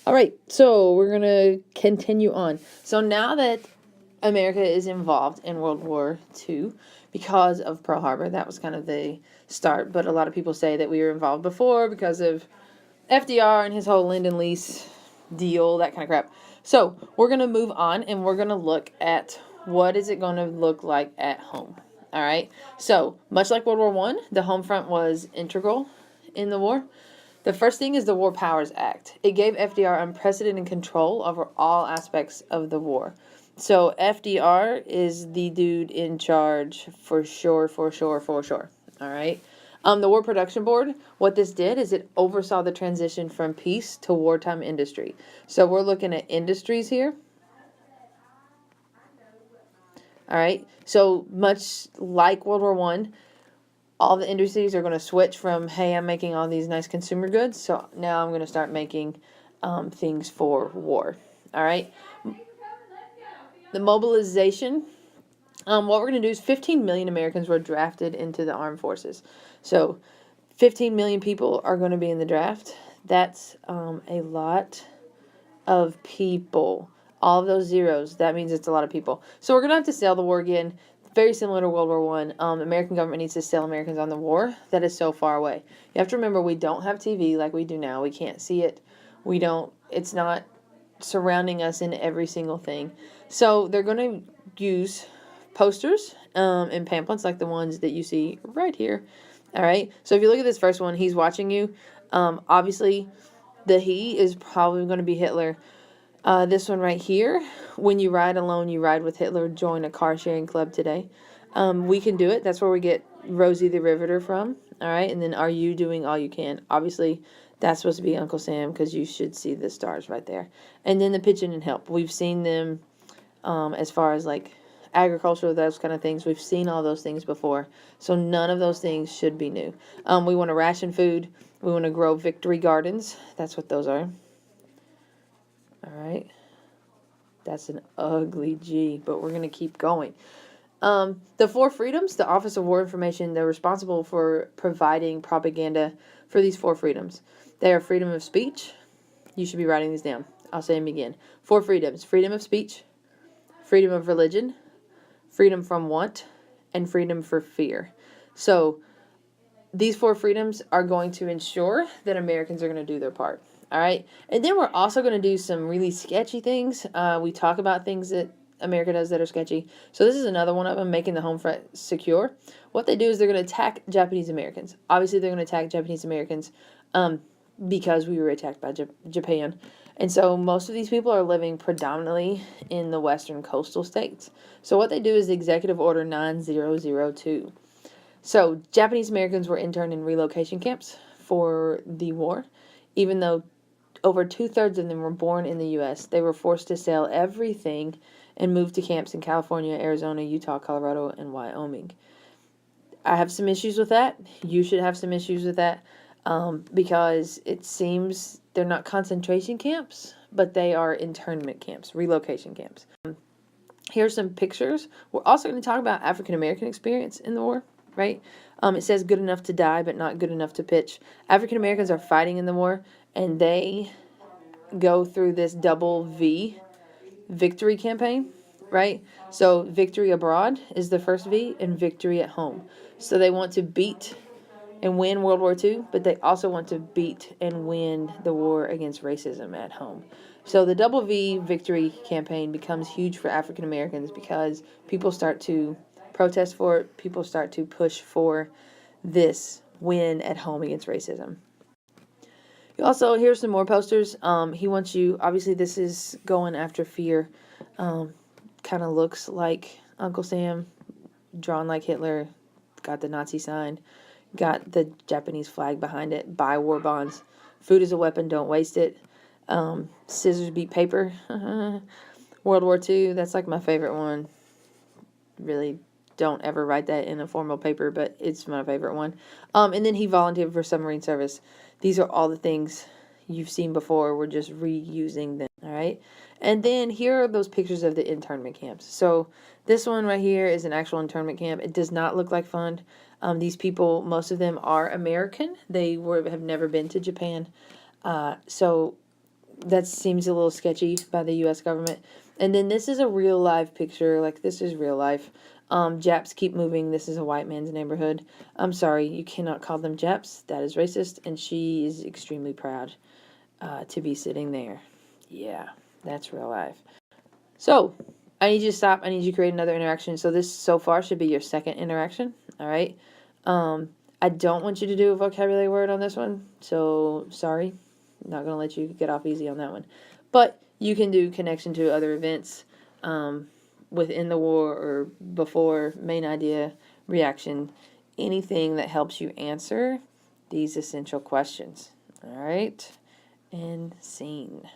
All right, so we're going to continue on. So now that America is involved in World War II because of Pearl Harbor, that was kind of the start, but a lot of people say that we were involved before because of FDR and his whole Lend and Lease deal, that kind of crap. So we're going to move on and we're going to look at what is it going to look like at home. All right, so much like World War I, the home front was integral in the war. The first thing is the War Powers Act. It gave FDR unprecedented control over all aspects of the war. So FDR is the dude in charge for sure. All right. The War Production Board, what this did is it oversaw the transition from peace to wartime industry. So we're looking at industries here. All right. So much like World War I, all the industries are going to switch from, hey, I'm making all these nice consumer goods, so now I'm going to start making things for war. All right. The mobilization, what we're going to do is 15 million Americans were drafted into the armed forces. So 15 million people are going to be in the draft. That's a lot of people. All of those zeros, that means it's a lot of people. So we're going to have to sail the war again. Very similar to World War I. American government needs to sell Americans on the war. That is so far away. You have to remember, we don't have TV like we do now. We can't see it. It's not surrounding us in every single thing. So they're going to use posters and pamphlets like the ones that you see right here. All right. So if you look at this first one, he's watching you. Obviously, he is probably going to be Hitler. This one right here, when you ride alone, you ride with Hitler, join a car sharing club today. We can do it. That's where we get Rosie the Riveter from. All right. And then, are you doing all you can? Obviously, that's supposed to be Uncle Sam, because you should see the stars right there. And then the pitch in and help. We've seen them as far as like agriculture, those kind of things. We've seen all those things before. So none of those things should be new. We want to ration food. We want to grow victory gardens. That's what those are. All right. That's an ugly G, but we're going to keep going. The four freedoms, the Office of War Information, they're responsible for providing propaganda for these four freedoms. They are freedom of speech. You should be writing these down. I'll say them again. Four freedoms: freedom of speech, freedom of religion, freedom from want, and freedom for fear. So these four freedoms are going to ensure that Americans are going to do their part. All right. And then we're also going to do some really sketchy things. We talk about things that America does that are sketchy. So this is another one of them, making the home front secure. What they do is they're going to attack Japanese Americans. Obviously, they're going to attack Japanese Americans because we were attacked by Japan. And so most of these people are living predominantly in the western coastal states. So what they do is Executive Order 9002. So Japanese Americans were interned in relocation camps for the war. Even though over 2/3 of them were born in the U.S., they were forced to sell everything and move to camps in California, Arizona, Utah, Colorado, and Wyoming. I have some issues with that. You should have some issues with that because it seems they're not concentration camps, but they are internment camps, relocation camps. Here's some pictures. We're also going to talk about African American experience in the war, right? It says good enough to die, but not good enough to pitch. African Americans are fighting in the war, and they go through this double V victory campaign, right? So victory abroad is the first V, and victory at home. So they want to beat and win World War II, but they also want to beat and win the war against racism at home. So the double V victory campaign becomes huge for African Americans because people start to protest for it. People start to push for this win at home against racism. Also, here's some more posters. He wants you, obviously this is going after fear. Kind of looks like Uncle Sam, drawn like Hitler, got the Nazi sign, got the Japanese flag behind it, buy war bonds. Food is a weapon, don't waste it. Scissors beat paper. World War II, that's like my favorite one. Really don't ever write that in a formal paper, but it's my favorite one. And then he volunteered for submarine service. These are all the things you've seen before. We're just reusing them, all right? And then here are those pictures of the internment camps. So this one right here is an actual internment camp. It does not look like fun. These people, most of them are American. They have never been to Japan. So that seems a little sketchy by the U.S. government. And then this is a real live picture. Like, this is real life. Japs keep moving. This is a white man's neighborhood. I'm sorry, you cannot call them Japs. That is racist. And she is extremely proud to be sitting there. Yeah, that's real life. So, I need you to stop. I need you to create another interaction. So this so far should be your second interaction. All right. I don't want you to do a vocabulary word on this one. So, sorry. I'm not going to let you get off easy on that one. But you can do connection to other events within the war or before, main idea, reaction, anything that helps you answer these essential questions. All right. And scene.